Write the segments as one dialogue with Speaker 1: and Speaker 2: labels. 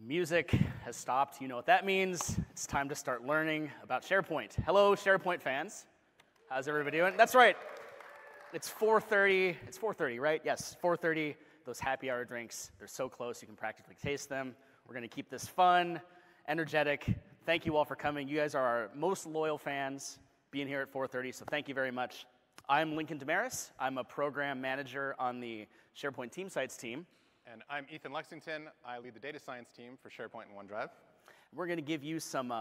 Speaker 1: music has stopped. You know what that means. It's time to start learning about SharePoint. Hello, SharePoint fans. How's everybody doing? That's right. It's 4:30. It's 4:30, right? Yes, 4:30. Those happy hour drinks, they're so close you can practically taste them. We're going to keep this fun, energetic. Thank you all for coming. You guys are our most loyal fans being here at 4:30, so thank you very much. I'm Lincoln Damaris. I'm a program manager on the SharePoint Team Sites team.
Speaker 2: And I'm Ethan Lexington. I lead the data science team for SharePoint and OneDrive.
Speaker 1: We're going to give you some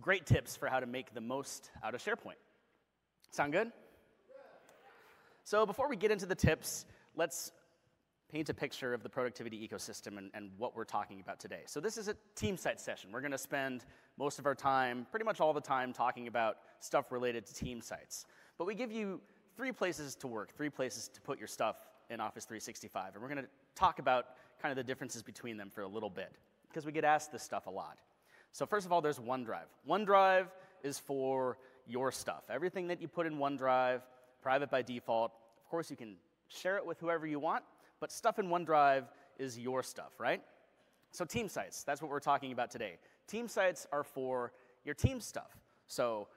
Speaker 1: great tips for how to make the most out of SharePoint. Sound good? So before we get into the tips, let's paint a picture of the productivity ecosystem and what we're talking about today. So this is a team site session. We're going to spend most of our time, pretty much all the time, talking about stuff related to team sites. But we give you 3 places to work, 3 places to put your stuff in Office 365. And we're going to talk about kind of the differences between them for a little bit, because we get asked this stuff a lot. So first of all, there's OneDrive. OneDrive is for your stuff. Everything that you put in OneDrive, private by default. Of course, you can share it with whoever you want, but stuff in OneDrive is your stuff, right? So team sites, that's what we're talking about today. Team sites are for your team stuff. So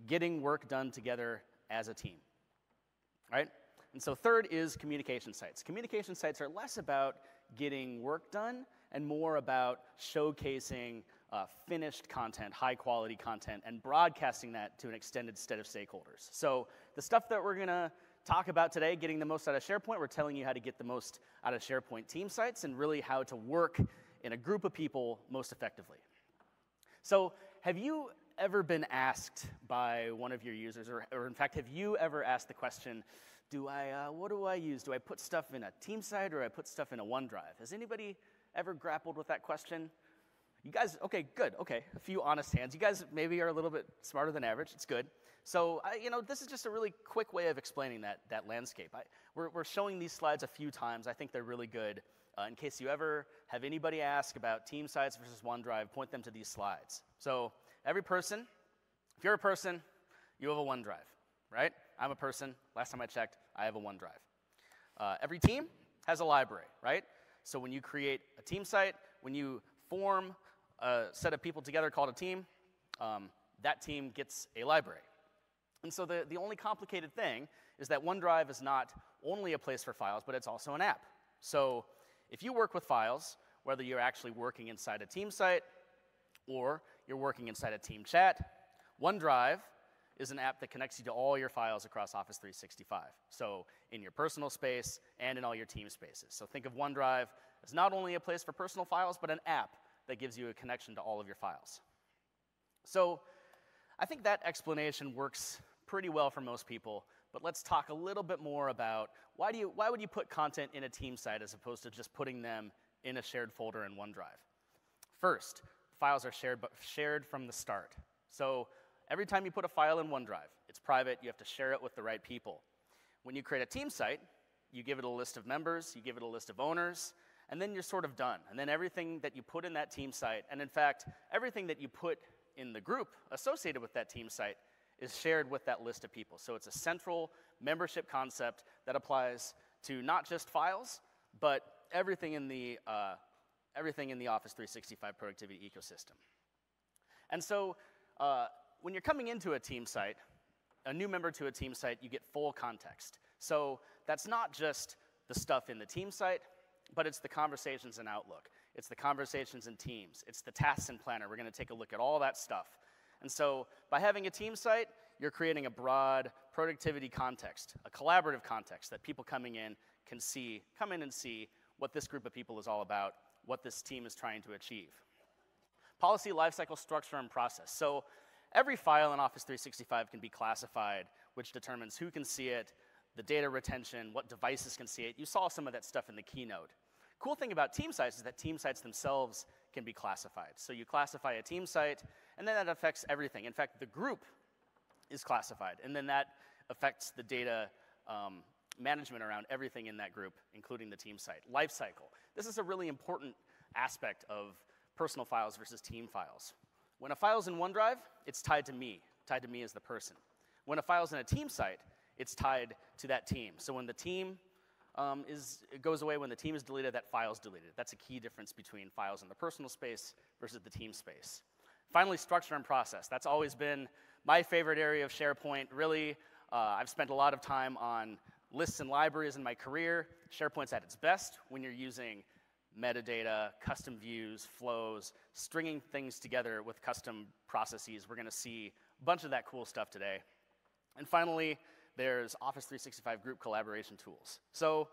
Speaker 1: getting work done together as a team, right? And so third is communication sites. Communication sites are less about getting work done and more about showcasing finished content, high-quality content, and broadcasting that to an extended set of stakeholders. So the stuff that we're going to talk about today, getting the most out of SharePoint, we're telling you how to get the most out of SharePoint team sites and really how to work in a group of people most effectively. So have you ever been asked by one of your users, or in fact, have you ever asked the question, what do I use? Do I put stuff in a team site or do I put stuff in a OneDrive? Has anybody ever grappled with that question? You guys, okay, good, okay. A few honest hands. You guys maybe are a little bit smarter than average. It's good. So, this is just a really quick way of explaining that landscape. We're showing these slides a few times. I think they're really good. In case you ever have anybody ask about team sites versus OneDrive, point them to these slides. So every person, if you're a person, you have a OneDrive, right? I'm a person. Last time I checked, I have a OneDrive. Every team has a library, right? So when you create a team site, when you form a set of people together called a team, that team gets a library. And so the only complicated thing is that OneDrive is not only a place for files, but it's also an app. So if you work with files, whether you're actually working inside a team site or you're working inside a team chat, OneDrive is an app that connects you to all your files across Office 365. So in your personal space and in all your team spaces. So think of OneDrive as not only a place for personal files, but an app that gives you a connection to all of your files. So I think that explanation works pretty well for most people, but let's talk a little bit more about why would you put content in a team site as opposed to just putting them in a shared folder in OneDrive? First, files are shared from the start. So every time you put a file in OneDrive, it's private, you have to share it with the right people. When you create a team site, you give it a list of members, you give it a list of owners, and then you're sort of done. And then everything that you put in that team site, and in fact, everything that you put in the group associated with that team site is shared with that list of people. So it's a central membership concept that applies to not just files, but everything in the Office 365 productivity ecosystem. And so when you're coming into a team site, a new member to a team site, you get full context. So that's not just the stuff in the team site, but it's the conversations in Outlook. It's the conversations in Teams. It's the tasks in Planner. We're going to take a look at all that stuff. And so by having a team site, you're creating a broad productivity context, a collaborative context that people coming in can come in and see what this group of people is all about, what this team is trying to achieve. Policy, lifecycle, structure, and process. So every file in Office 365 can be classified, which determines who can see it, the data retention, what devices can see it. You saw some of that stuff in the keynote. Cool thing about team sites is that team sites themselves can be classified. So you classify a team site, and then that affects everything. In fact, the group is classified, and then that affects the data management around everything in that group, including the team site. Lifecycle. This is a really important aspect of personal files versus team files. When a file's in OneDrive, it's tied to me as the person. When a file's in a team site, it's tied to that team. So when the team it goes away when the team is deleted, that file is deleted. That's a key difference between files in the personal space versus the team space. Finally, structure and process. That's always been my favorite area of SharePoint. Really, I've spent a lot of time on lists and libraries in my career. SharePoint's at its best when you're using metadata, custom views, flows, stringing things together with custom processes. We're going to see a bunch of that cool stuff today. And finally, there's Office 365 group collaboration tools. So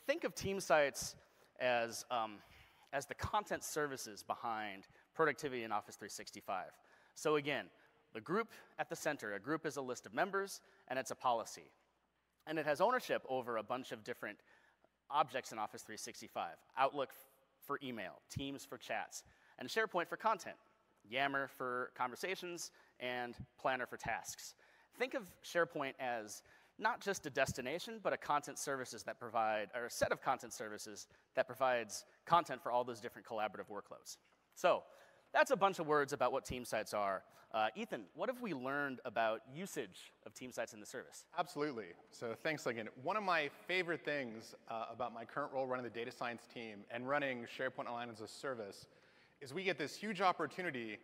Speaker 1: think of team sites as the content services behind productivity in Office 365. So again, the group at the center. A group is a list of members, and it's a policy. And it has ownership over a bunch of different objects in Office 365. Outlook for email, Teams for chats, and SharePoint for content, Yammer for conversations, and Planner for tasks. Think of SharePoint as not just a destination, but a content services that provide, or a set of content services that provides content for all those different collaborative workloads. So that's a bunch of words about what team sites are. Ethan, what have we learned about usage of team sites in the service?
Speaker 2: Absolutely. So thanks, Lincoln. One of my favorite things about my current role running the data science team and running SharePoint Online as a service is we get this huge opportunity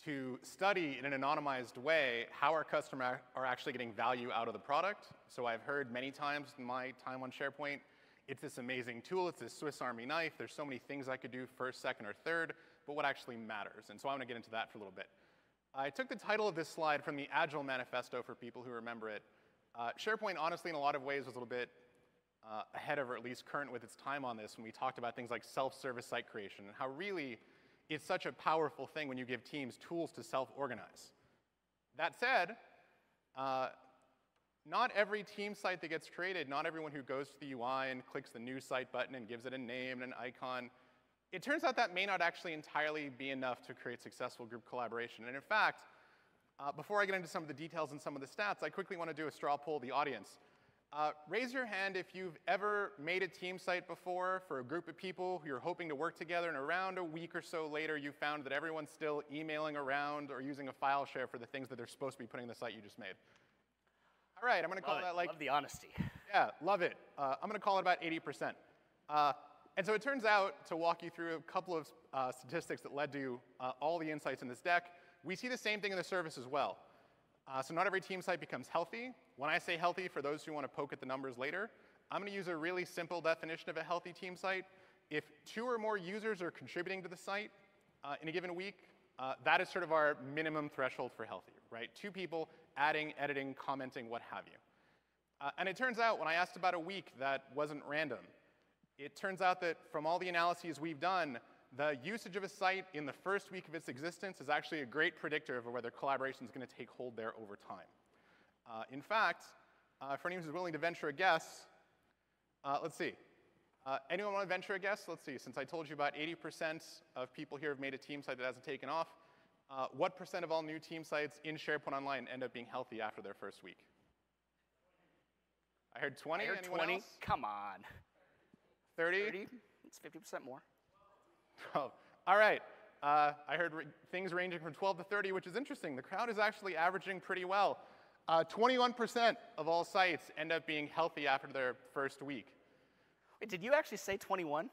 Speaker 2: to study in an anonymized way how our customers are actually getting value out of the product. So I've heard many times in my time on SharePoint, it's this amazing tool, it's this Swiss Army knife, there's so many things I could do first, second, or third, but what actually matters? And so I'm going to get into that for a little bit. I took the title of this slide from the Agile Manifesto for people who remember it. SharePoint, honestly, in a lot of ways, was a little bit ahead of, or at least current with its time on this when we talked about things like self-service site creation and how really it's such a powerful thing when you give teams tools to self-organize. That said, not every team site that gets created, not everyone who goes to the UI and clicks the new site button and gives it a name and an icon, it turns out that may not actually entirely be enough to create successful group collaboration. And in fact, before I get into some of the details and some of the stats, I quickly want to do a straw poll of the audience. Raise your hand if you've ever made a team site before for a group of people who you're hoping to work together, and around a week or so later, you found that everyone's still emailing around or using a file share for the things that they're supposed to be putting in the site you just made. All right, I'm going to call that like...
Speaker 1: Love the honesty.
Speaker 2: Yeah, love it. I'm going to call it about 80%. And so it turns out, to walk you through a couple of statistics that led to all the insights in this deck, we see the same thing in the service as well. So not every team site becomes healthy. When I say healthy, for those who want to poke at the numbers later, I'm going to use a really simple definition of a healthy team site. If 2 or more users are contributing to the site in a given week, that is sort of our minimum threshold for healthy, right? 2 people adding, editing, commenting, what have you. And it turns out, when I asked about a week, that wasn't random. It turns out that from all the analyses we've done, the usage of a site in the first week of its existence is actually a great predictor of whether collaboration is going to take hold there over time. In fact, for anyone who's willing to venture a guess, let's see. Anyone want to venture a guess? Let's see. Since I told you about 80% of people here have made a team site that hasn't taken off, what percent of all new team sites in SharePoint Online end up being healthy after their first week? I heard 20.
Speaker 1: I heard
Speaker 2: Anyone
Speaker 1: 20.
Speaker 2: else?
Speaker 1: Come on.
Speaker 2: 30?
Speaker 1: 30? It's 50% more.
Speaker 2: Oh, all right. I heard things ranging from 12 to 30, which is interesting. The crowd is actually averaging pretty well. 21% of all sites end up being healthy after their first week.
Speaker 1: Wait, did you actually say 21?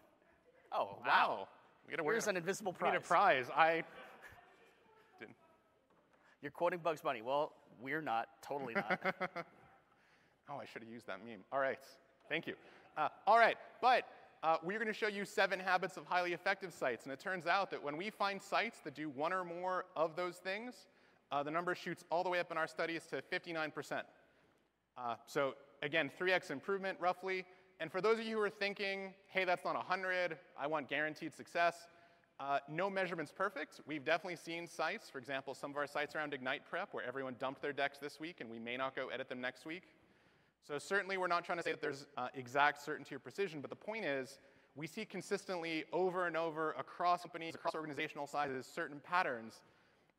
Speaker 1: Oh,
Speaker 2: Wow.
Speaker 1: Here's an invisible prize.
Speaker 2: We need a prize. I didn't.
Speaker 1: You're quoting Bugs Bunny. Well, we're not. Totally not.
Speaker 2: Oh, I should have used that meme. All right. Thank you. All right. But we're going to show you 7 habits of highly effective sites. And it turns out that when we find sites that do 1 or more of those things, the number shoots all the way up in our studies to 59%. So again, 3x improvement, roughly. And for those of you who are thinking, hey, that's not 100, I want guaranteed success, no measurement's perfect. We've definitely seen sites, for example, some of our sites around Ignite Prep, where everyone dumped their decks this week, and we may not go edit them next week. So certainly we're not trying to say that there's exact certainty or precision, but the point is we see consistently over and over across companies, across organizational sizes, certain patterns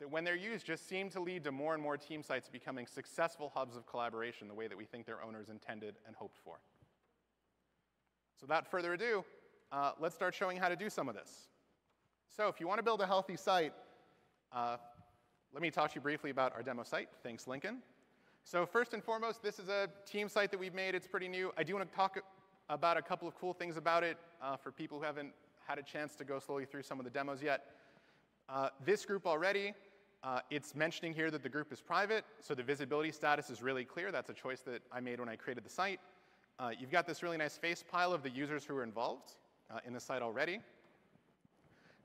Speaker 2: that when they're used just seem to lead to more and more team sites becoming successful hubs of collaboration the way that we think their owners intended and hoped for. So without further ado, let's start showing how to do some of this. So if you want to build a healthy site, let me talk to you briefly about our demo site. Thanks, Lincoln. So first and foremost, this is a team site that we've made. It's pretty new. I do want to talk about a couple of cool things about it for people who haven't had a chance to go slowly through some of the demos yet. This group already, it's mentioning here that the group is private, so the visibility status is really clear. That's a choice that I made when I created the site. You've got this really nice face pile of the users who are involved in the site already.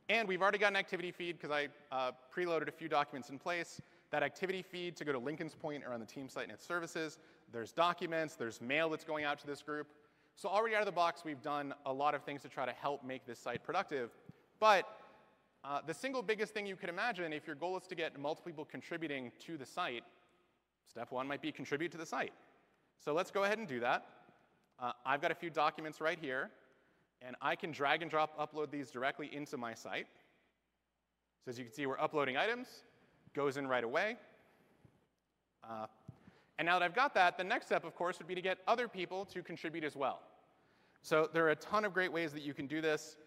Speaker 2: And we've already got an activity feed because I preloaded a few documents in place. That activity feed to go to Lincoln's point around the team site and its services. There's documents, there's mail that's going out to this group. So already out of the box, we've done a lot of things to try to help make this site productive. But the single biggest thing you could imagine, if your goal is to get multiple people contributing to the site, step one might be contribute to the site. So let's go ahead and do that. I've got a few documents right here. And I can drag and drop upload these directly into my site. So as you can see, we're uploading items. Goes in right away. And now that I've got that, the next step, of course, would be to get other people to contribute as well. So there are a ton of great ways that you can do this.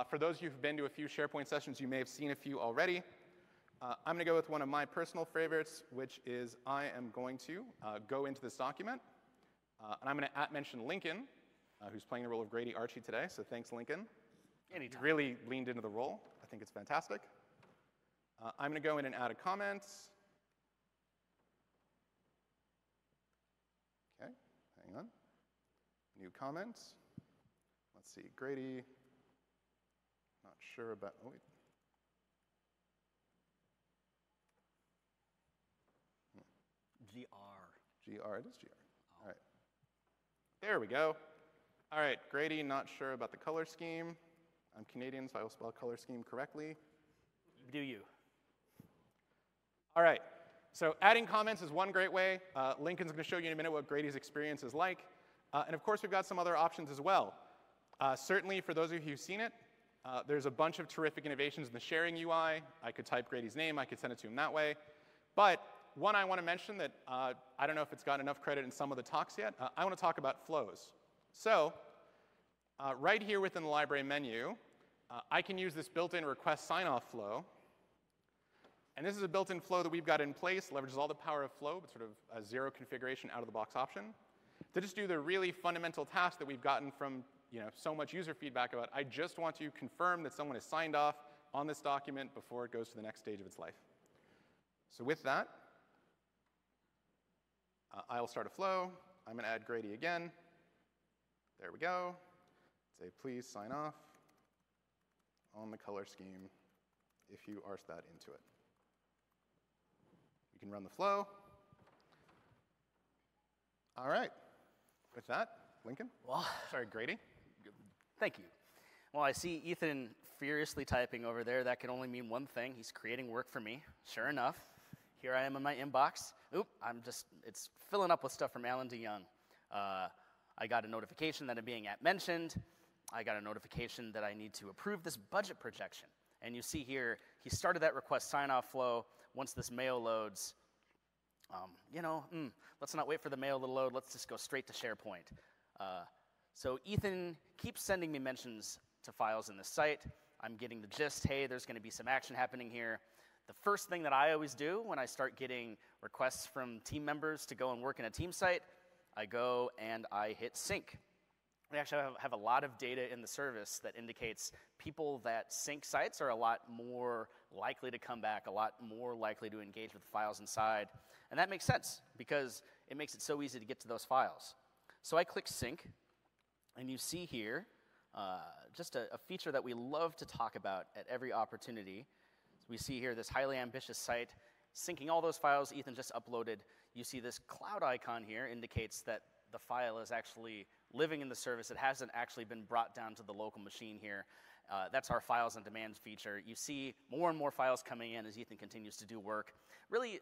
Speaker 2: For those of you who've been to a few SharePoint sessions, you may have seen a few already. I'm going to go with one of my personal favorites, which is I am going to go into this document. And I'm going to @mention Lincoln, who's playing the role of Grady Archie today. So thanks, Lincoln.
Speaker 1: Anytime.
Speaker 2: He really leaned into the role. I think it's fantastic. I'm going to go in and add a comment. OK, hang on. New comment. Let's see, Grady. Not sure about, oh, wait. GR, it is GR. All right. There we go. All right, Grady, not sure about the color scheme. I'm Canadian, so I will spell color scheme correctly.
Speaker 1: Do you?
Speaker 2: All right, so adding comments is one great way. Lincoln's going to show you in a minute what Grady's experience is like. And of course, we've got some other options as well. Certainly, for those of you who've seen it, there's a bunch of terrific innovations in the sharing UI. I could type Grady's name. I could send it to him that way. But one I want to mention that I don't know if it's gotten enough credit in some of the talks yet. I want to talk about flows. So right here within the library menu, I can use this built-in request sign-off flow. And this is a built-in flow that we've got in place, leverages all the power of flow, but sort of a zero configuration out-of-the-box option, to just do the really fundamental task that we've gotten from so much user feedback about. I just want to confirm that someone has signed off on this document before it goes to the next stage of its life. So with that, I'll start a flow. I'm going to add Grady again. There we go. Say, please sign off on the color scheme if you arse that into it. We can run the flow. All right. With that, Lincoln?
Speaker 1: Well,
Speaker 2: sorry, Grady.
Speaker 1: Thank you. Well, I see Ethan furiously typing over there. That can only mean one thing. He's creating work for me. Sure enough, here I am in my inbox. Oop, it's filling up with stuff from Alan DeYoung. I got a notification that I'm being @mentioned. I got a notification that I need to approve this budget projection. And you see here, he started that request sign-off flow. Once this mail loads, let's not wait for the mail to load. Let's just go straight to SharePoint. So Ethan keeps sending me mentions to files in the site. I'm getting the gist, hey, there's going to be some action happening here. The first thing that I always do when I start getting requests from team members to go and work in a team site, I go and I hit sync. We actually have a lot of data in the service that indicates people that sync sites are a lot more likely to come back, a lot more likely to engage with the files inside. And that makes sense because it makes it so easy to get to those files. So I click sync, and you see here just a feature that we love to talk about at every opportunity. We see here this highly ambitious site syncing all those files Ethan just uploaded. You see this cloud icon here indicates that the file is actually living in the service. It hasn't actually been brought down to the local machine here. That's our files on demand feature. You see more and more files coming in as Ethan continues to do work. Really,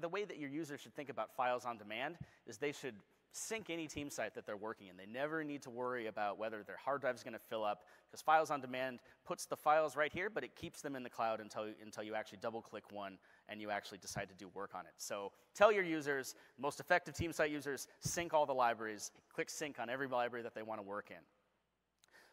Speaker 1: the way that your users should think about files on demand is they should sync any team site that they're working in. They never need to worry about whether their hard drive is going to fill up, because files on demand puts the files right here, but it keeps them in the cloud until you actually double-click one and you actually decide to do work on it. So tell your users, most effective team site users, sync all the libraries. Click sync on every library that they want to work in.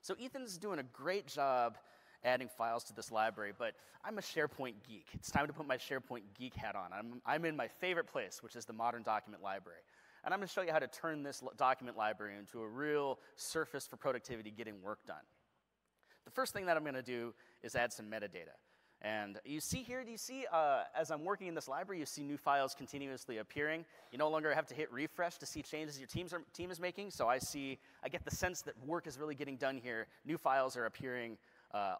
Speaker 1: So Ethan's doing a great job adding files to this library, but I'm a SharePoint geek. It's time to put my SharePoint geek hat on. I'm in my favorite place, which is the Modern Document Library. And I'm going to show you how to turn this document library into a real surface for productivity, getting work done. The first thing that I'm going to do is add some metadata. And you see here, do you see, as I'm working in this library, you see new files continuously appearing. You no longer have to hit refresh to see changes your team is making. So I get the sense that work is really getting done here. New files are appearing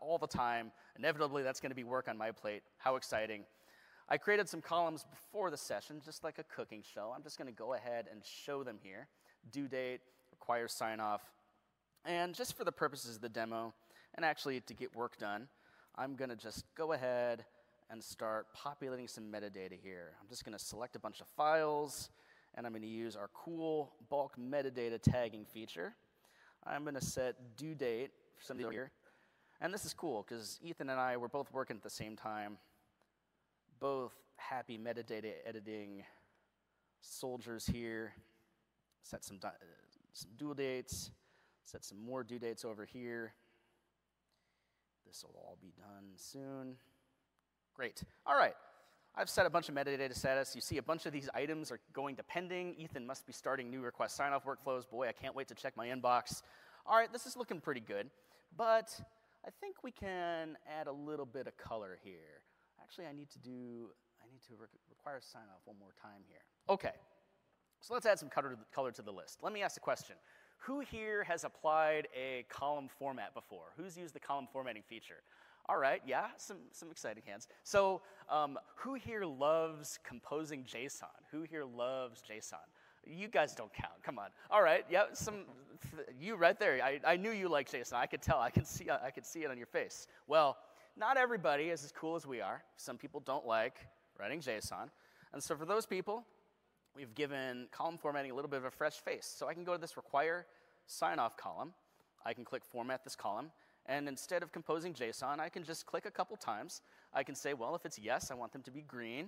Speaker 1: all the time. Inevitably, that's going to be work on my plate. How exciting. I created some columns before the session, just like a cooking show. I'm just going to go ahead and show them here. Due date, requires sign-off. And just for the purposes of the demo, and actually to get work done, I'm going to just go ahead and start populating some metadata here. I'm just going to select a bunch of files, and I'm going to use our cool bulk metadata tagging feature. I'm going to set due date for some of these here. And this is cool, because Ethan and I were both working at the same time, both happy metadata editing soldiers here. Set some due dates, set some more due dates over here. This will all be done soon. Great. All right. I've set a bunch of metadata status. You see a bunch of these items are going to pending. Ethan must be starting new request sign-off workflows. Boy, I can't wait to check my inbox. All right, this is looking pretty good. But I think we can add a little bit of color here. Actually, I need to require sign-off one more time here. OK. So let's add some color to the list. Let me ask a question. Who here has applied a column format before? Who's used the column formatting feature? All right, yeah, some exciting hands. So who here loves composing JSON? Who here loves JSON? You guys don't count, come on. All right, yeah, you right there. I knew you liked JSON. I could tell, I could see it on your face. Well, not everybody is as cool as we are. Some people don't like writing JSON. And so for those people, we've given column formatting a little bit of a fresh face. So I can go to this require sign-off column. I can click format this column. And instead of composing JSON, I can just click a couple times. I can say, well, if it's yes, I want them to be green.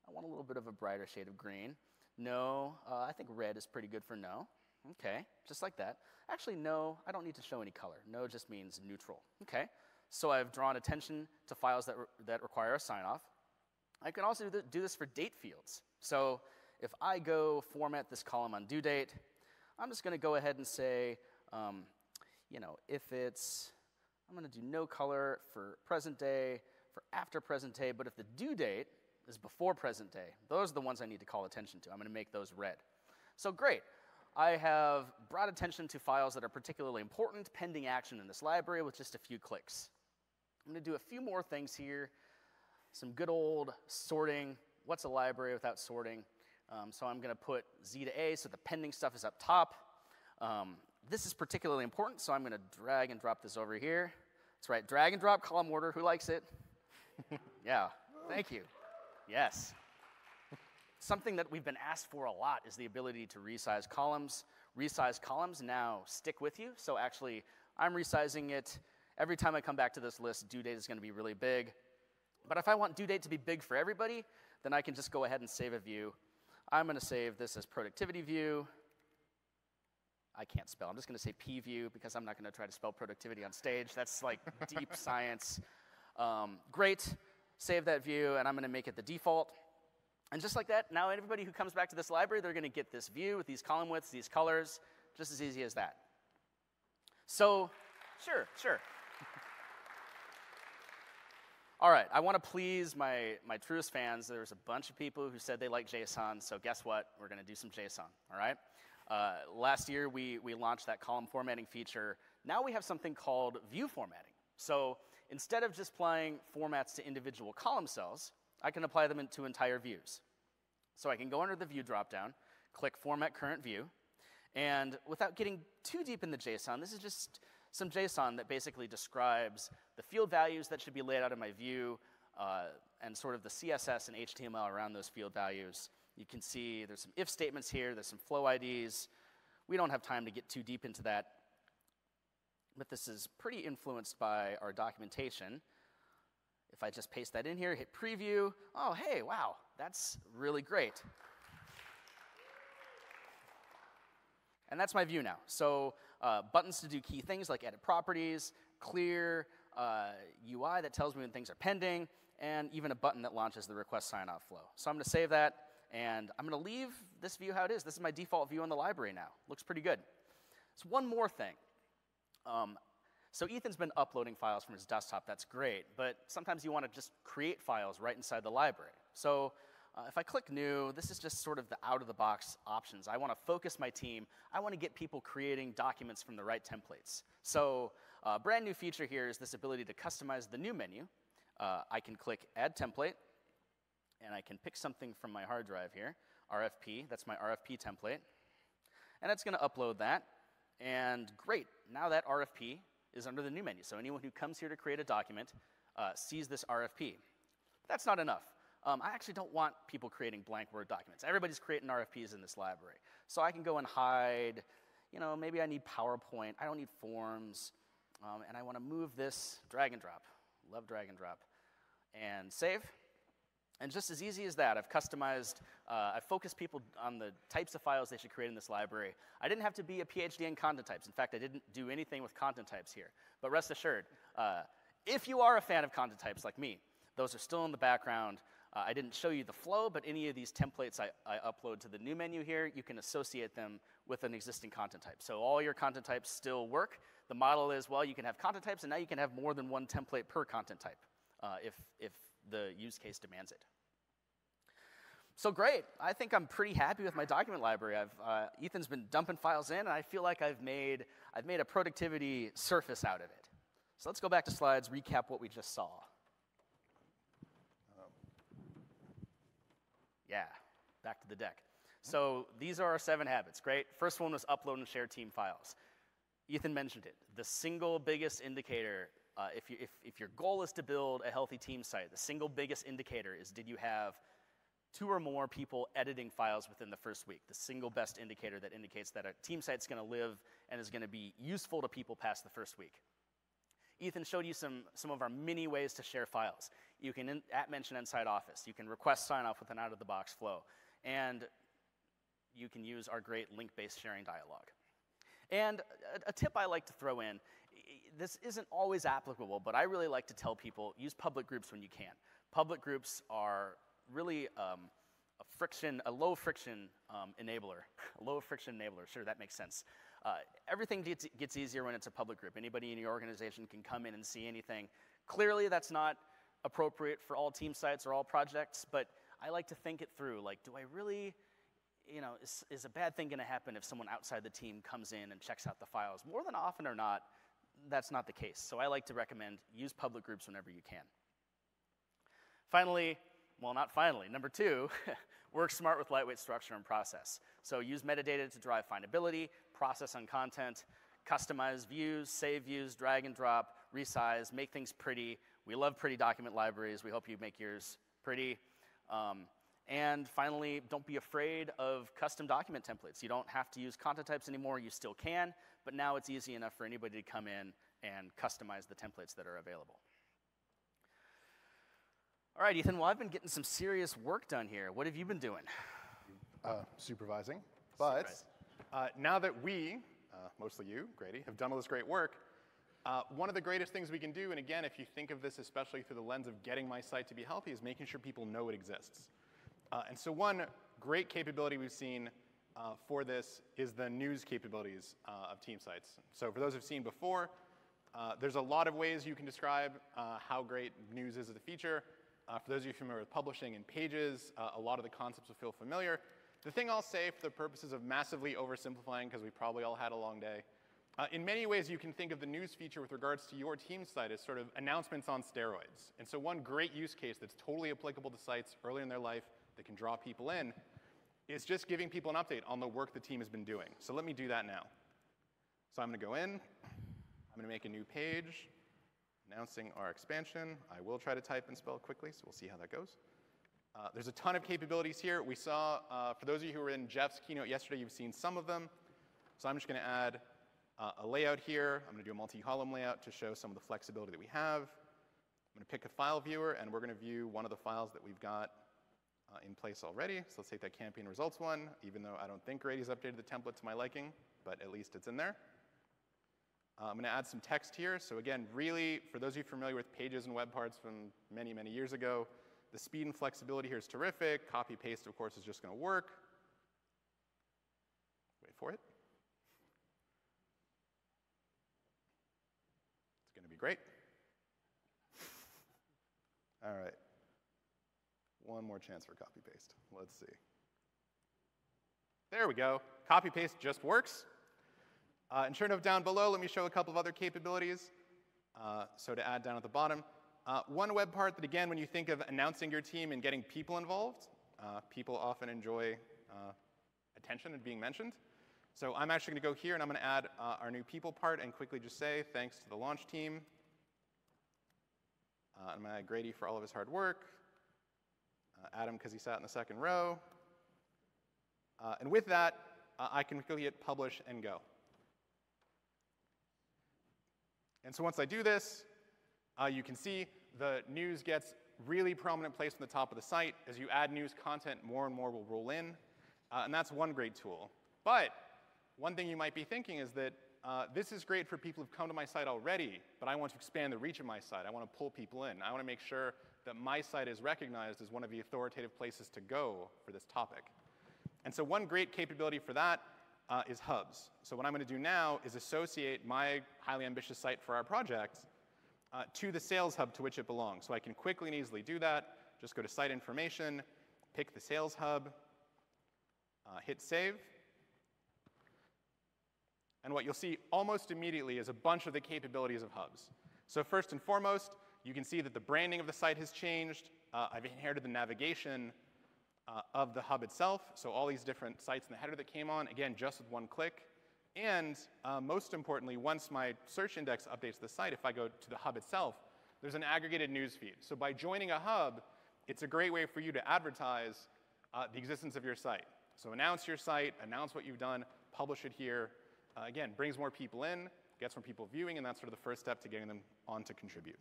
Speaker 1: I want a little bit of a brighter shade of green. No, I think red is pretty good for no. OK, just like that. Actually, no, I don't need to show any color. No just means neutral. OK, so I've drawn attention to files that require a sign-off. I can also do this for date fields. So if I go format this column on due date, I'm just going to go ahead and say, if it's, I'm going to do no color for present day, for after present day, but if the due date is before present day, those are the ones I need to call attention to. I'm going to make those red. So great. I have brought attention to files that are particularly important, pending action in this library with just a few clicks. I'm going to do a few more things here. Some good old sorting. What's a library without sorting? So I'm going to put Z to A, so the pending stuff is up top. This is particularly important, so I'm going to drag and drop this over here. That's right, drag and drop column order. Who likes it? Yeah, thank you. Yes. Something that we've been asked for a lot is the ability to resize columns. Resize columns now stick with you. So actually, I'm resizing it. Every time I come back to this list, due date is going to be really big. But if I want due date to be big for everybody, then I can just go ahead and save a view. I'm going to save this as productivity view. I can't spell. I'm just going to say P view because I'm not going to try to spell productivity on stage. That's like deep science. Great. Save that view, and I'm going to make it the default. And just like that, now everybody who comes back to this library, they're going to get this view with these column widths, these colors, just as easy as that. So, sure. All right, I want to please my truest fans. There's a bunch of people who said they like JSON, so guess what? We're going to do some JSON, all right? Last year, we launched that column formatting feature. Now we have something called view formatting. So instead of just applying formats to individual column cells, I can apply them to entire views. So I can go under the view dropdown, click Format Current View, and without getting too deep in the JSON, this is just some JSON that basically describes the field values that should be laid out in my view and sort of the CSS and HTML around those field values. You can see there's some if statements here, there's some flow IDs. We don't have time to get too deep into that, but this is pretty influenced by our documentation. If I just paste that in here, hit preview, oh, hey, wow, that's really great. And that's my view now. So buttons to do key things like edit properties, clear UI that tells me when things are pending, and even a button that launches the request sign-off flow. So I'm going to save that. and I'm going to leave this view how it is. This is my default view in the library now. Looks pretty good. So one more thing. So Ethan's been uploading files from his desktop. That's great, but sometimes you want to just create files right inside the library. So if I click New, this is just sort of the out-of-the-box options. I want to focus my team. I want to get people creating documents from the right templates. So a brand new feature here is this ability to customize the new menu. I can click Add Template, and I can pick something from my hard drive here, RFP. That's my RFP template. And it's going to upload that. And great, now that RFP is under the new menu. So anyone who comes here to create a document sees this RFP. That's not enough. I actually don't want people creating blank Word documents. Everybody's creating RFPs in this library. So I can go and hide, maybe I need PowerPoint. I don't need forms. And I want to move this, drag and drop. Love drag and drop. And save. And just as easy as that, I've customized, I've focused people on the types of files they should create in this library. I didn't have to be a PhD in content types. In fact, I didn't do anything with content types here. But rest assured, if you are a fan of content types like me, those are still in the background. I didn't show you the flow, but any of these templates I upload to the new menu here, you can associate them with an existing content type. So all your content types still work. The model is, well, you can have content types, and now you can have more than one template per content type if the use case demands it. So great. I think I'm pretty happy with my document library. Ethan's been dumping files in, and I feel like I've made a productivity surface out of it. So let's go back to slides, recap what we just saw. Yeah, back to the deck. So these are our 7 habits, great. First one was upload and share team files. Ethan mentioned it. The single biggest indicator, if your goal is to build a healthy team site, the single biggest indicator is did you have 2 or more people editing files within the first week. The single best indicator that indicates that a team site's going to live and is going to be useful to people past the first week. Ethan showed you some of our many ways to share files. You can @mention inside Office. You can request sign-off with an out-of-the-box flow. And you can use our great link-based sharing dialog. And a tip I like to throw in, this isn't always applicable, but I really like to tell people, use public groups when you can. Public groups are really a low-friction enabler. A low-friction enabler, sure, that makes sense. Everything gets easier when it's a public group. Anybody in your organization can come in and see anything. Clearly, that's not appropriate for all team sites or all projects, but I like to think it through. Like, do I really, is a bad thing going to happen if someone outside the team comes in and checks out the files? More than often or not, that's not the case. So I like to recommend use public groups whenever you can. Finally, well, not finally, number 2, work smart with lightweight structure and process. So use metadata to drive findability, process on content, customize views, save views, drag and drop, resize, make things pretty. We love pretty document libraries. We hope you make yours pretty. And finally, don't be afraid of custom document templates. You don't have to use content types anymore. You still can, but now it's easy enough for anybody to come in and customize the templates that are available. All right, Ethan, well, I've been getting some serious work done here. What have you been doing?
Speaker 2: Supervising. But now that we, mostly you, Grady, have done all this great work, one of the greatest things we can do, and again, if you think of this especially through the lens of getting my site to be healthy, is making sure people know it exists. And so one great capability we've seen for this is the news capabilities of team sites. So for those who've seen before, there's a lot of ways you can describe how great news is as a feature. For those of you familiar with publishing and pages, a lot of the concepts will feel familiar. The thing I'll say for the purposes of massively oversimplifying, because we probably all had a long day, in many ways you can think of the news feature with regards to your team site as sort of announcements on steroids. And so one great use case that's totally applicable to sites early in their life that can draw people in is just giving people an update on the work the team has been doing. So let me do that now. So I'm going to go in. I'm going to make a new page announcing our expansion. I will try to type and spell quickly, so we'll see how that goes. There's a ton of capabilities here. We saw, for those of you who were in Jeff's keynote yesterday, you've seen some of them. So I'm just going to add a layout here. I'm going to do a multi-column layout to show some of the flexibility that we have. I'm going to pick a file viewer, and we're going to view one of the files that we've got in place already. So let's take that campaign results one, even though I don't think Grady's updated the template to my liking, but at least it's in there. I'm going to add some text here. So again, really, for those of you familiar with pages and web parts from many, many years ago, The speed and flexibility here is terrific. Copy paste, of course, is just going to work. Wait for it. It's going to be great. All right. One more chance for copy paste. Let's see. There we go. Copy paste just works. And sure enough, down below, let me show a couple of other capabilities. So to add down at the bottom, one web part that, again, when you think of announcing your team and getting people involved, people often enjoy attention and being mentioned. So I'm actually going to go here, and I'm going to add our new people part and quickly just say, thanks to the launch team. I'm going to add Grady for all of his hard work. Adam because he sat in the second row. And with that, I can quickly hit publish and go. And so once I do this, you can see the news gets really prominent place on the top of the site. As you add news content, more and more will roll in. And that's one great tool. But one thing you might be thinking is that this is great for people who've come to my site already, but I want to expand the reach of my site. I want to pull people in. I want to make sure that my site is recognized as one of the authoritative places to go for this topic. And so one great capability for that is hubs. So what I'm going to do now is associate my highly ambitious site for our project to the sales hub to which it belongs. So I can quickly and easily do that. Just go to site information, pick the sales hub, hit save. And what you'll see almost immediately is a bunch of the capabilities of hubs. So first and foremost, you can see that the branding of the site has changed. I've inherited the navigation of the hub itself. So all these different sites in the header that came on, again, just with one click. And most importantly, once my search index updates the site, if I go to the hub itself, there's an aggregated news feed. So by joining a hub, it's a great way for you to advertise the existence of your site. So announce your site, announce what you've done, publish it here. Again, brings more people in, gets more people viewing, and that's sort of the first step to getting them on to contribute.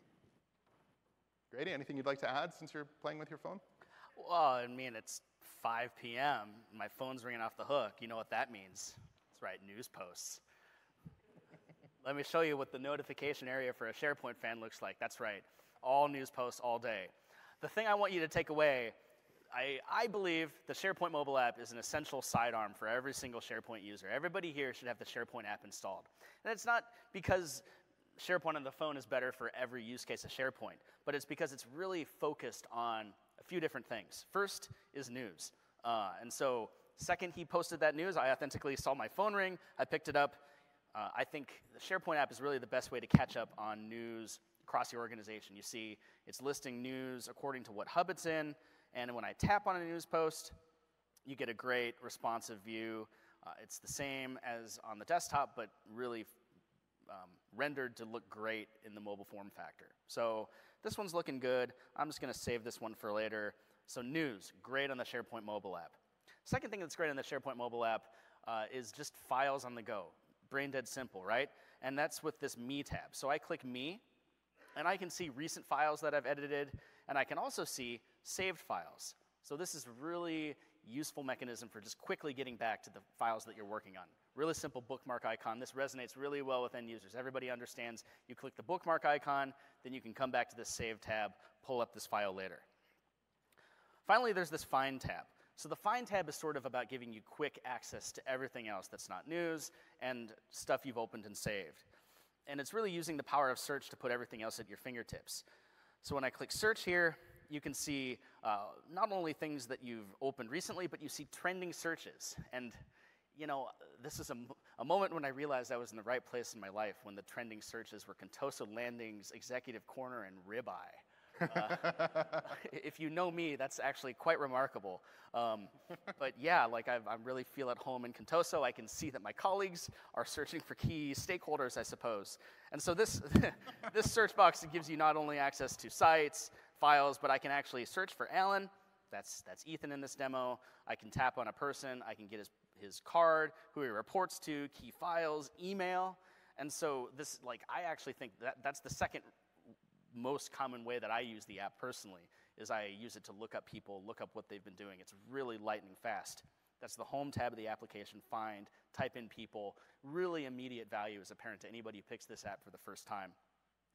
Speaker 2: Grady, anything you'd like to add since you're playing with your phone?
Speaker 1: Well, I mean, it's 5 p.m. My phone's ringing off the hook. You know what that means. That's right, news posts. Let me show you what the notification area for a SharePoint fan looks like. That's right, all news posts all day. The thing I want you to take away, I believe the SharePoint mobile app is an essential sidearm for every single SharePoint user. Everybody here should have the SharePoint app installed. And it's not because SharePoint on the phone is better for every use case of SharePoint, but it's because it's really focused on a few different things. First is news. And so second he posted that news, I authentically saw my phone ring, I picked it up. I think the SharePoint app is really the best way to catch up on news across your organization. You see it's listing news according to what hub it's in, and when I tap on a news post, you get a great responsive view. It's the same as on the desktop, but really rendered to look great in the mobile form factor. So this one's looking good. I'm just going to save this one for later. So news, great on the SharePoint mobile app. Second thing that's great on the SharePoint mobile app is just files on the go. Brain dead simple, right? And that's with this Me tab. So I click Me, and I can see recent files that I've edited, and I can also see saved files. So this is a really useful mechanism for just quickly getting back to the files that you're working on. Really simple bookmark icon. This resonates really well with end users. Everybody understands you click the bookmark icon, then you can come back to this Save tab, pull up this file later. Finally, there's this Find tab. So the Find tab is sort of about giving you quick access to everything else that's not news and stuff you've opened and saved. And it's really using the power of search to put everything else at your fingertips. So when I click search here, you can see not only things that you've opened recently, but you see trending searches. And you know, this is a moment when I realized I was in the right place in my life when the trending searches were Contoso Landing's Executive Corner and Ribeye. If you know me, that's actually quite remarkable. But yeah, like I really feel at home in Contoso. I can see that my colleagues are searching for key stakeholders, I suppose. And so this, this search box gives you not only access to sites, files, but I can actually search for Alan. That's Ethan in this demo. I can tap on a person. I can get his card, who he reports to, key files, email. And so this, like, I actually think that's the second most common way that I use the app personally, is I use it to look up people, look up what they've been doing. It's really lightning fast. That's the home tab of the application, find, type in people. Really immediate value is apparent to anybody who picks this app for the first time.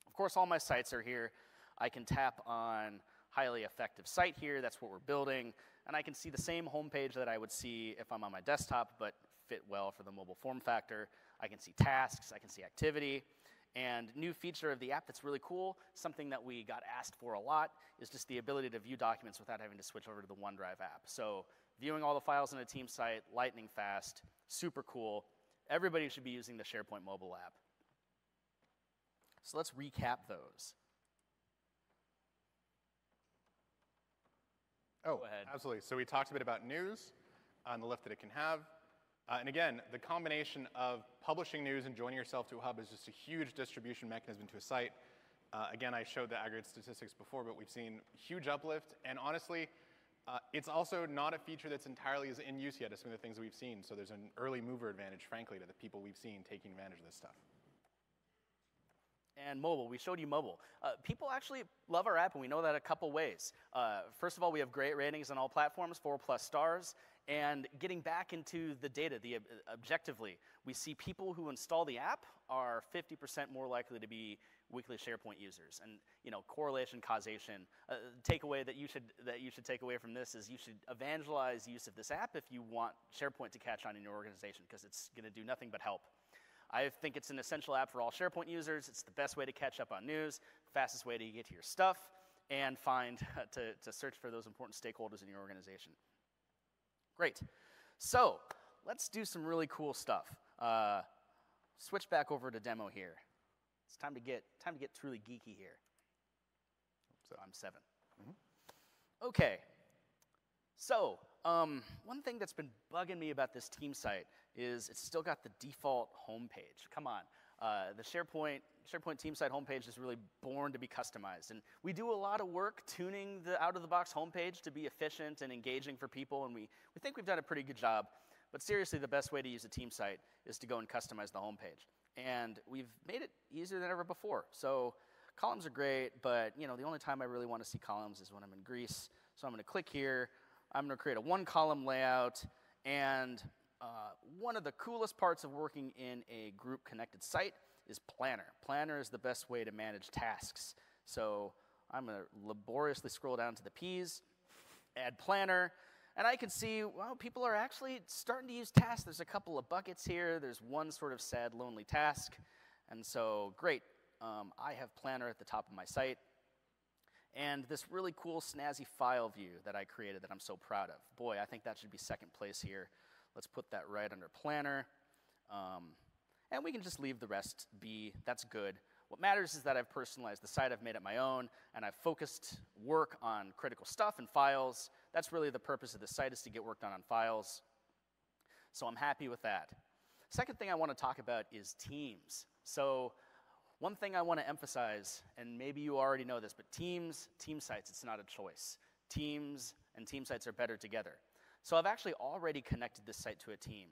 Speaker 1: Of course, all my sites are here. I can tap on highly effective site here. That's what we're building. And I can see the same homepage that I would see if I'm on my desktop, but fit well for the mobile form factor. I can see tasks, I can see activity. And new feature of the app that's really cool, something that we got asked for a lot, is just the ability to view documents without having to switch over to the OneDrive app. So viewing all the files in a team site, lightning fast, super cool. Everybody should be using the SharePoint mobile app. So let's recap those.
Speaker 2: Oh,
Speaker 1: go ahead.
Speaker 2: Absolutely. So we talked a bit about news and the lift that it can have. And again, the combination of publishing news and joining yourself to a hub is just a huge distribution mechanism to a site. Again, I showed the aggregate statistics before, but we've seen huge uplift. And honestly, it's also not a feature that's entirely as in use yet as some of the things that we've seen. So there's an early mover advantage, frankly, to the people we've seen taking advantage of this stuff.
Speaker 1: And mobile, we showed you mobile. People actually love our app, and we know that a couple ways. First of all, we have great ratings on all platforms, 4+ stars. And getting back into the data, objectively, we see people who install the app are 50% more likely to be weekly SharePoint users. And correlation, causation. Takeaway that you should take away from this is you should evangelize use of this app if you want SharePoint to catch on in your organization, because it's going to do nothing but help. I think it's an essential app for all SharePoint users. It's the best way to catch up on news, fastest way to get to your stuff, and to search for those important stakeholders in your organization. Great. So let's do some really cool stuff. Switch back over to demo here. It's time to get truly geeky here. So I'm 7. Mm-hmm. Okay. So one thing that's been bugging me about this team site is it's still got the default homepage. Come on. The SharePoint team site homepage is really born to be customized. And we do a lot of work tuning the out-of-the-box homepage to be efficient and engaging for people, and we think we've done a pretty good job. But seriously, the best way to use a team site is to go and customize the homepage. And we've made it easier than ever before. So columns are great, but the only time I really want to see columns is when I'm in Greece. So I'm going to click here. I'm going to create a 1-column layout. And one of the coolest parts of working in a group-connected site is Planner. Planner is the best way to manage tasks. So I'm going to laboriously scroll down to the P's, add Planner, and I can see, well, people are actually starting to use tasks. There's a couple of buckets here. There's one sort of sad, lonely task. And so, great. I have Planner at the top of my site. And this really cool, snazzy file view that I created that I'm so proud of. Boy, I think that should be second place here. Let's put that right under Planner. And we can just leave the rest be. That's good. What matters is that I've personalized the site. I've made it my own. And I've focused work on critical stuff and files. That's really the purpose of the site, is to get work done on files. So I'm happy with that. Second thing I want to talk about is teams. So one thing I want to emphasize, and maybe you already know this, but team sites, it's not a choice. Teams and team sites are better together. So I've actually already connected this site to a team.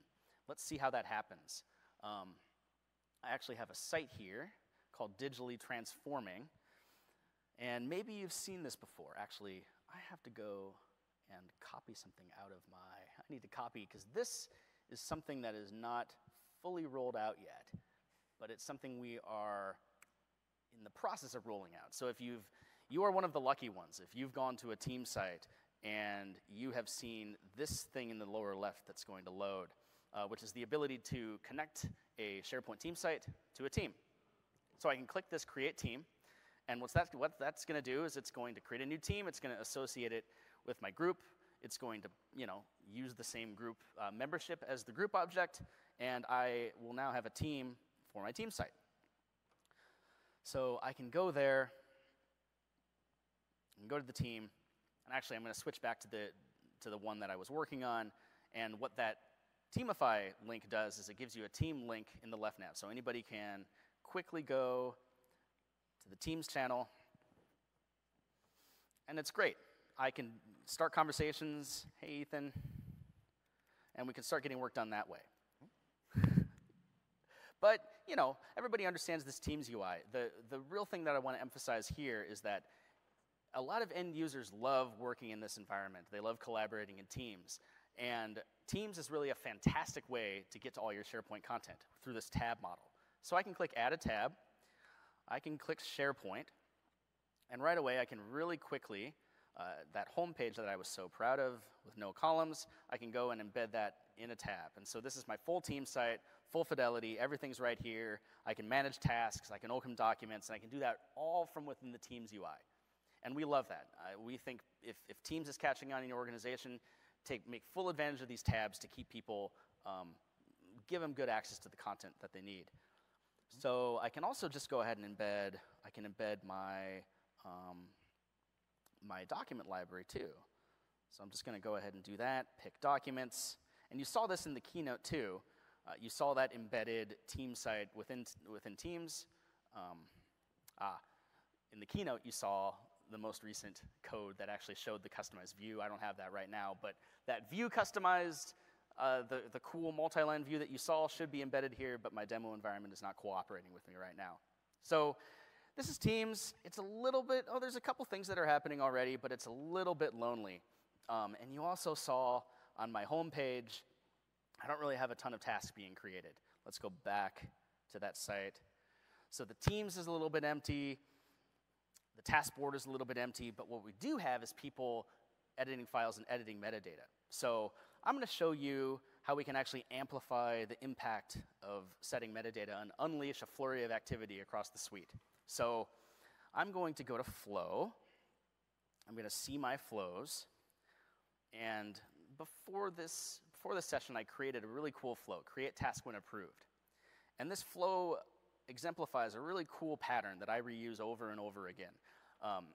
Speaker 1: Let's see how that happens. I actually have a site here called Digitally Transforming. And maybe you've seen this before. Actually, I have to go and copy something out of my, I need to copy, because this is something that is not fully rolled out yet, but it's something we are in the process of rolling out. So if you are one of the lucky ones, if you've gone to a team site and you have seen this thing in the lower left that's going to load, which is the ability to connect a SharePoint team site to a team. So I can click this Create Team, and what that's going to do is it's going to create a new team. It's going to associate it with my group. It's going to use the same group membership as the group object, and I will now have a team for my team site. So I can go there and go to the team, and actually I'm going to switch back to the one that I was working on, and what that Teamify link does is it gives you a team link in the left nav, so anybody can quickly go to the Teams channel, and it's great. I can start conversations, hey Ethan, and we can start getting work done that way. But, everybody understands this Teams UI. The real thing that I want to emphasize here is that a lot of end users love working in this environment. They love collaborating in teams. And Teams is really a fantastic way to get to all your SharePoint content through this tab model. So I can click Add a Tab. I can click SharePoint. And right away, I can really quickly that home page that I was so proud of with no columns, I can go and embed that in a tab. And so this is my full team site, full fidelity, everything's right here. I can manage tasks, I can open documents, and I can do that all from within the Teams UI. And we love that. We think if Teams is catching on in your organization, make full advantage of these tabs to keep people, give them good access to the content that they need. So I can also just go ahead and embed my, my document library too. So I'm just going to go ahead and do that, pick documents. And you saw this in the keynote too. You saw that embedded team site within Teams. In the keynote, you saw the most recent code that actually showed the customized view. I don't have that right now, but that view customized, the cool multi-line view that you saw should be embedded here, but my demo environment is not cooperating with me right now. So this is Teams. It's a little bit, there's a couple things that are happening already, but it's a little bit lonely. And you also saw on my home page, I don't really have a ton of tasks being created. Let's go back to that site. So the Teams is a little bit empty. The task board is a little bit empty, but what we do have is people editing files and editing metadata. So I'm going to show you how we can actually amplify the impact of setting metadata and unleash a flurry of activity across the suite. So I'm going to go to Flow. I'm going to see my flows. And before this session, I created a really cool flow, create task when approved. And this flow exemplifies a really cool pattern that I reuse over and over again.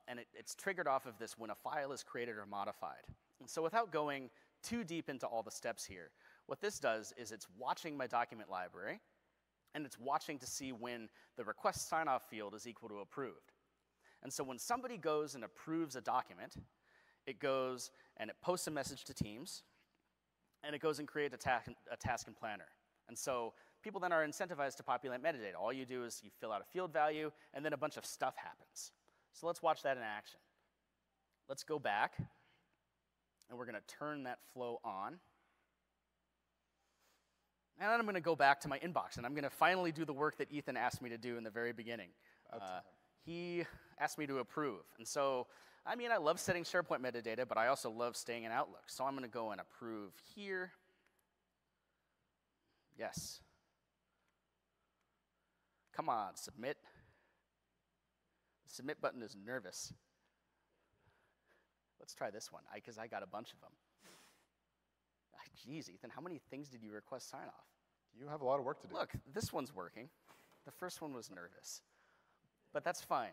Speaker 1: And it's triggered off of this when a file is created or modified. And so without going too deep into all the steps here, what this does is it's watching my document library, and it's watching to see when the request sign-off field is equal to approved. And so when somebody goes and approves a document, it goes and it posts a message to Teams, and it goes and creates a task and planner. And so people then are incentivized to populate metadata. All you do is you fill out a field value, and then a bunch of stuff happens. So let's watch that in action. Let's go back, and we're going to turn that flow on. And then I'm going to go back to my inbox, and I'm going to finally do the work that Ethan asked me to do in the very beginning. He asked me to approve. And so, I mean, I love setting SharePoint metadata, but I also love staying in Outlook. So I'm going to go and approve here. Yes. Come on, submit. The submit button is nervous. Let's try this one, because I got a bunch of them. Geez, Ethan, how many things did you request sign off?
Speaker 2: You have a lot of work to do.
Speaker 1: Look, this one's working. The first one was nervous. But that's fine.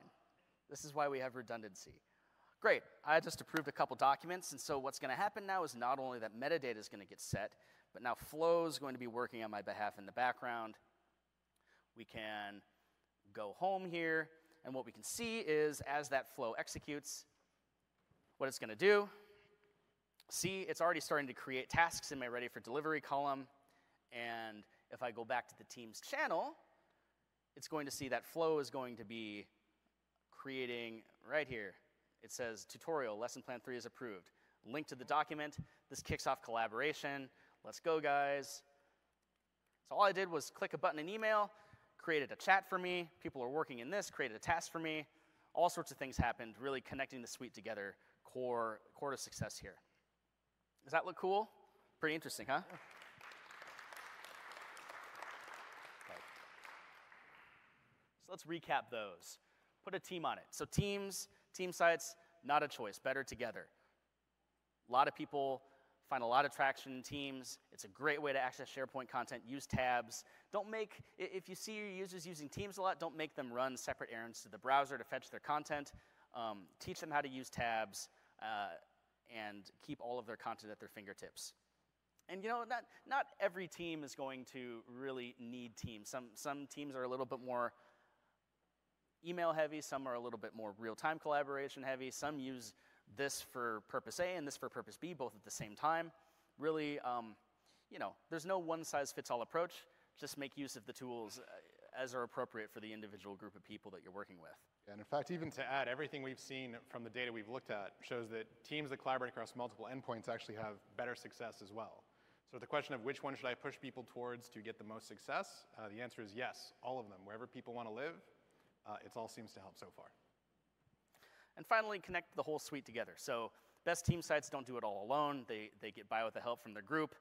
Speaker 1: This is why we have redundancy. Great, I just approved a couple documents, and so what's going to happen now is not only that metadata is going to get set, but now Flow is going to be working on my behalf in the background. We can go home here, and what we can see is as that flow executes, what it's going to do, see, it's already starting to create tasks in my ready for delivery column, and if I go back to the Teams channel, it's going to see that Flow is going to be creating right here. It says tutorial, lesson plan 3 is approved. Link to the document. This kicks off collaboration. Let's go, guys. So all I did was click a button in email, created a chat for me. People are working in this, created a task for me. All sorts of things happened, really connecting the suite together, core to success here. Does that look cool? Pretty interesting, huh? Okay. So let's recap those. Put a team on it. So teams, team sites, not a choice, better together. A lot of people find a lot of traction in Teams. It's a great way to access SharePoint content. Use tabs. Don't make, if you see your users using Teams a lot, don't make them run separate errands to the browser to fetch their content. Teach them how to use tabs and keep all of their content at their fingertips. And you know, not every team is going to really need Teams. Some teams are a little bit more email heavy, some are a little bit more real-time collaboration heavy, some use this for purpose A and this for purpose B, both at the same time. Really, you know, there's no one-size-fits-all approach. Just make use of the tools as are appropriate for the individual group of people that you're working with.
Speaker 2: And in fact, even to add, everything we've seen from the data we've looked at shows that teams that collaborate across multiple endpoints actually have better success as well. So the question of which one should I push people towards to get the most success, the answer is yes, all of them. Wherever people want to live, it all seems to help so far.
Speaker 1: And finally, connect the whole suite together. So best team sites don't do it all alone. They get by with the help from their group.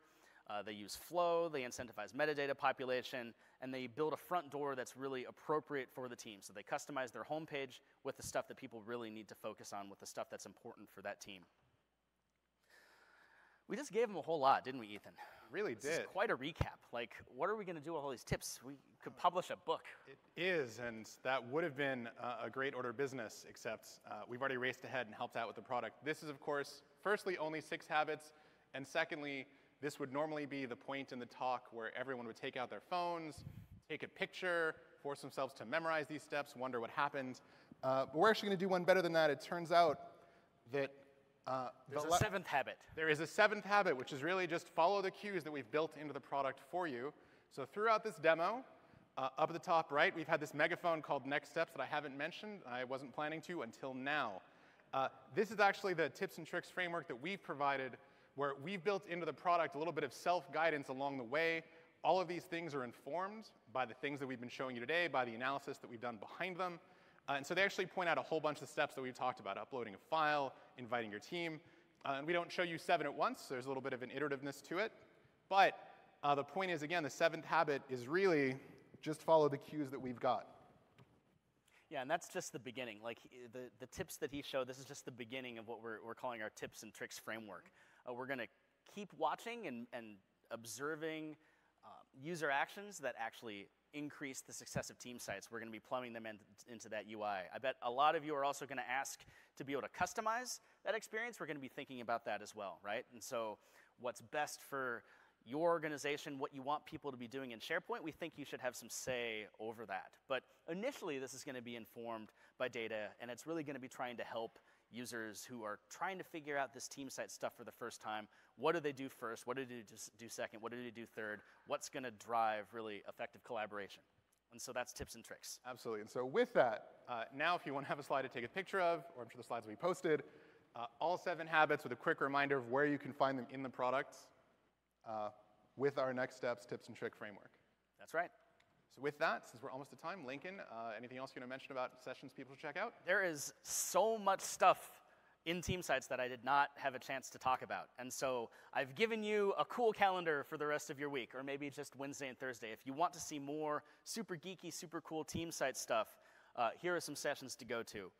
Speaker 1: They use flow, they incentivize metadata population, and they build a front door that's really appropriate for the team. So they customize their homepage with the stuff that people really need to focus on, with the stuff that's important for that team. We just gave them a whole lot, didn't we, Ethan?
Speaker 2: Really did.
Speaker 1: This is quite a recap. Like, what are we going to do with all these tips? We could publish a book.
Speaker 2: It is, and that would have been a great order of business, except we've already raced ahead and helped out with the product. This is, of course, firstly, only 6 habits, and secondly, this would normally be the point in the talk where everyone would take out their phones, take a picture, force themselves to memorize these steps, wonder what happened. But we're actually going to do one better than that. It turns out that
Speaker 1: there's a 7th habit.
Speaker 2: There is a 7th habit, which is really just follow the cues that we've built into the product for you. So throughout this demo, up at the top right, we've had this megaphone called Next Steps that I haven't mentioned. I wasn't planning to until now. This is actually the tips and tricks framework that we've provided, where we've built into the product a little bit of self-guidance along the way. All of these things are informed by the things that we've been showing you today, by the analysis that we've done behind them. And so they actually point out a whole bunch of steps that we've talked about, uploading a file, inviting your team. And we don't show you 7 at once, so there's a little bit of an iterativeness to it. But the point is, again, the 7th habit is really just follow the cues that we've got.
Speaker 1: Yeah, and that's just the beginning. Like, the tips that he showed, this is just the beginning of what we're calling our tips and tricks framework. We're going to keep watching and observing user actions that actually increase the success of team sites. We're going to be plumbing them into that UI. I bet a lot of you are also going to ask to be able to customize that experience. We're going to be thinking about that as well, right? And so what's best for your organization, what you want people to be doing in SharePoint, we think you should have some say over that. But initially, this is going to be informed by data, and it's really going to be trying to help users who are trying to figure out this team site stuff for the first time. What do they do first? What do they do second? What do they do third? What's going to drive really effective collaboration? And so that's tips and tricks.
Speaker 2: Absolutely. And so with that, now if you want to have a slide to take a picture of, or I'm sure the slides will be posted, all 7 habits with a quick reminder of where you can find them in the product with our Next Steps tips and trick framework.
Speaker 1: That's right.
Speaker 2: So with that, since we're almost at time, Lincoln, anything else you want to mention about sessions people should check out?
Speaker 1: There is so much stuff in team sites that I did not have a chance to talk about. And so I've given you a cool calendar for the rest of your week, or maybe just Wednesday and Thursday. If you want to see more super geeky, super cool team site stuff, here are some sessions to go to.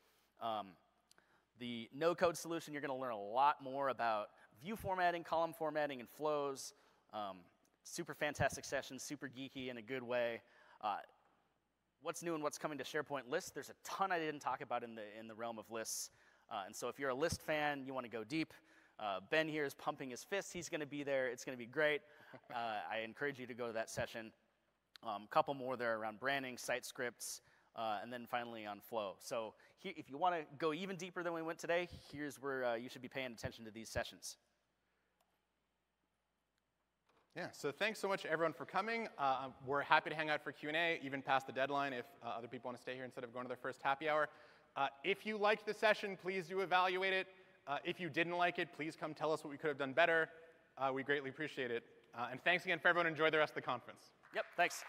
Speaker 1: The no-code solution, you're going to learn a lot more about view formatting, column formatting, and flows. Super fantastic sessions, super geeky in a good way. What's new and what's coming to SharePoint lists? There's a ton I didn't talk about in the realm of lists. And so if you're a list fan, you want to go deep. Ben here is pumping his fist. He's going to be there. It's going to be great. I encourage you to go to that session. A couple more there around branding, site scripts, and then finally on flow. So if you want to go even deeper than we went today, here's where you should be paying attention to these sessions.
Speaker 2: Yeah, so thanks so much, everyone, for coming. We're happy to hang out for Q&A, even past the deadline, if other people want to stay here instead of going to their first happy hour. If you liked the session, please do evaluate it. If you didn't like it, please come tell us what we could have done better. We greatly appreciate it. And thanks again for everyone. Enjoy the rest of the conference.
Speaker 1: Yep, thanks.